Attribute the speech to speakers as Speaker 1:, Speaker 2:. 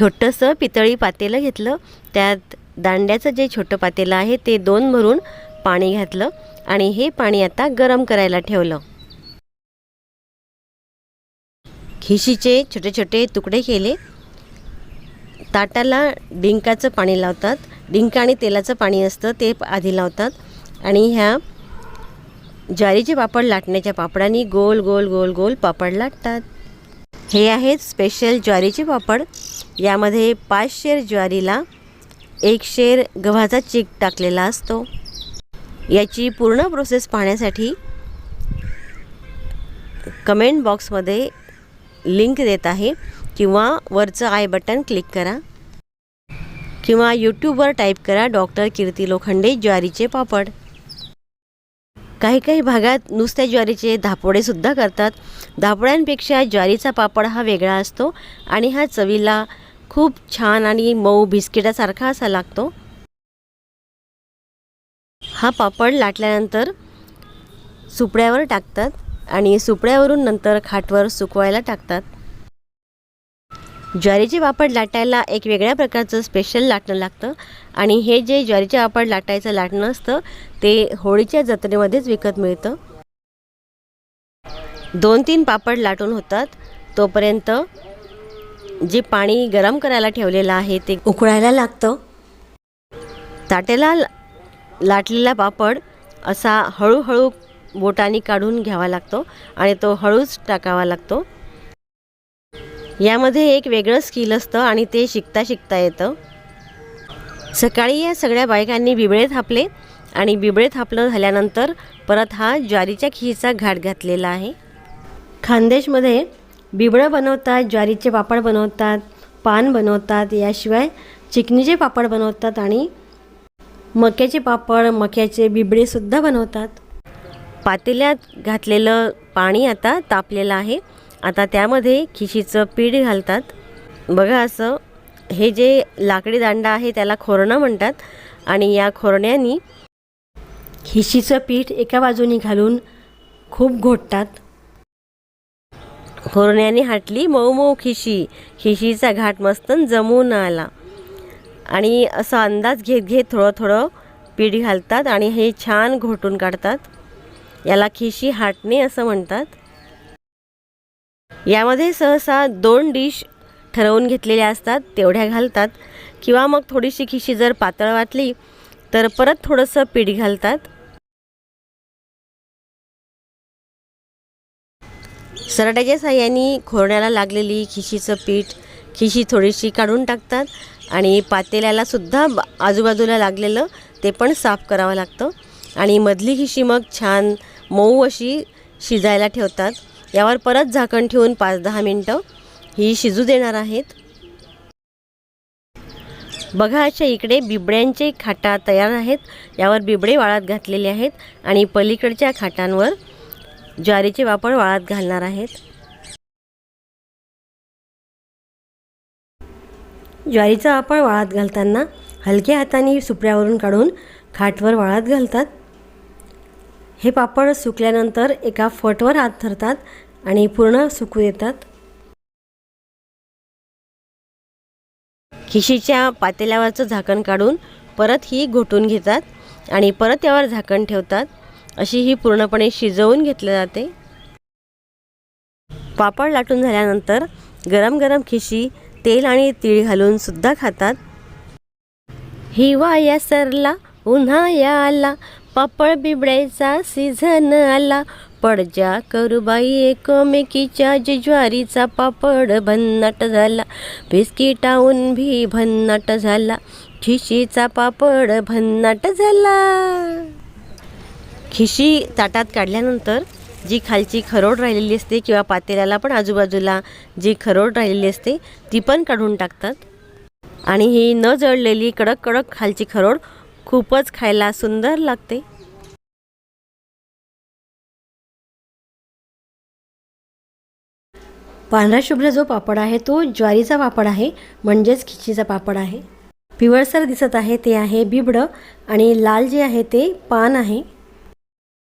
Speaker 1: छोटंसं पितळी पातेलं घेतलं, त्यात दांड्याचं जे छोटं पातेलं आहे ते 2 भरून पाणी घातलं आणि हे पाणी आता गरम करायला ठेवलं। खिशीचे छोटे छोटे तुकडे केले। ताटाला डिंकाचं पाणी लावतात, डिंक आणि तेलाचं पाणी असतं ते आधी लावतात आणि ह्या ज्वारीचे पापड लाटण्याच्या पापडांनी गोल गोल गोल गोल पापड लाटतात। हे आहेत स्पेशल ज्वारीचे पापड। यामध्ये 5 शेर ज्वारीला 1 शेर गव्हाचा चीक टाकलेला असतो। याची पूर्ण प्रोसेस पाहण्यासाठी कमेंट बॉक्समध्ये लिंक देत आहे किंवा वरचं आय बटन क्लिक करा किंवा यूट्यूबवर टाईप करा डॉक्टर कीर्ती लोखंडे ज्वारीचे पापड। काही भागात नुसत्या ज्वारीचे धापोडे सुद्धा करतात। धापोड्यांपेक्षा ज्वारीचा पापड हा वेगळा असतो आणि हा चवीला खूप छान आणि मऊ बिस्किटासारखा असा लागतो। हा पापड लाटल्यानंतर सुपड्यावर टाकतात आणि सुपड्यावरून नंतर खाटवर सुकवायला टाकतात। ज्वारीचे पापड लाटायला एक वेगळ्या प्रकारचं स्पेशल लाटणं लागतं आणि हे जे ज्वारीचे पापड लाटायचं लाटणं असतं ते होळीच्या जत्रेमध्येच विकत मिळतं। 2-3 पापड लाटून होतात तोपर्यंत जे पाणी गरम करायला ठेवलेलं आहे ते उकळायला लागतं। ताटेला लाटलेला पापड असा हळूहळू बोटांनी काढून घ्यावा लागतो आणि तो हळूच टाकावा लागतो। यामध्ये एक वेगळं स्किल असतं आणि ते शिकता येतं। सकाळी या सगळ्या बायकांनी बिबळे थापले आणि बिबळे थापलं झाल्यानंतर परत हा ज्वारीच्या खिशीचा घाट घातलेला आहे। खानदेशमध्ये बिबळं बनवतात, ज्वारीचे पापड बनवतात, पान बनवतात, याशिवाय चिकनीचे पापड बनवतात आणि मक्याचे पापड, मक्याचे बिबळेसुद्धा बनवतात। पातेल्यात घातलेलं पाणी आता तापलेलं आहे। आता त्यामध्ये खिशीचं पीठ घालतात। बघा असं हे जे लाकडी दांडा आहे त्याला खोरणं म्हणतात आणि या खोरण्यानी खिशीचं पीठ एका बाजूनी घालून खूप घोटतात। खोरण्याने हाटली मऊ मऊ खिशीचा घाट मस्त जमून आला आणि असा अंदाज घेत थोडं थोडं पीठ घालतात आणि हे छान घोटून काढतात। याला खिशी हाटणे असं म्हणतात। यामध्ये सहसा 2 डिश ठरवून घेतलेल्या असतात तेवढ्या घालतात किंवा मग थोडीशी खिशी जर पातळ वाटली तर परत थोडंसं पीठ घालतात। सरट्याच्या साहाय्याने खोरण्याला लागलेली खिशीचं पीठ खिशी थोडीशी काढून टाकतात आणि पातेल्याला सुद्धा आजूबाजूला लागलेलं ते पण साफ करावं लागतं आणि मधली खिशी मग छान मऊ अशी शिजायला ठेवतात। यावर परत झाकण ठेवून 5-10 मिनटं ही शिजू देणार आहेत। बघा अशा इकडे बिबड्यांचे खाटा तयार आहेत। यावर बिबडे वाळत घातलेले आहेत आणि पलीकडच्या खाटांवर ज्वारीचे पापड वाळत घालणार आहेत। ज्वारीचा पापड वाळत घालताना हलक्या हाताने सुपड्यावरून काढून खाटवर वाळत घालतात। हे पापड सुकल्यानंतर एका फटवर हात धरतात आणि पूर्ण सुकू देतात। खिशीच्या पातेल्यावरचं झाकण काढून परत ही घोटून घेतात आणि परत यावर झाकण ठेवतात। अशी ही पूर्णपणे शिजवून घेतली जाते। पापड लाटून झाल्यानंतर गरम गरम खिशी तेल आणि तीळ घालून सुद्धा खातात। हिवाळा सरला उन्हाळा आला, पापड बिबड्याचा सीझन आला, पडजा करूबाई एकमेकीच्या ज्वारीचा पापड भन्नाट झाला, बिस्किटाहून भी भन्नाट झाला, खिशीचा पापड भन्नाट झाला। खिशी ताटात काढल्यानंतर जी खालची खरोड राहिलेली असते किंवा पातेल्याला पण आजूबाजूला जी खरोड राहिलेली असते ती पण काढून टाकतात आणि ही न जळलेली कडक कडक खालची खरोड खूपच खायला सुंदर लागते। पांढरा शुभ्र जो पापड आहे तो ज्वारीचा पापड आहे, म्हणजेच खिशीचा पापड आहे। पिवळसर दिसत आहे ते आहे बिबडं आणि लाल जे आहे ते पान आहे।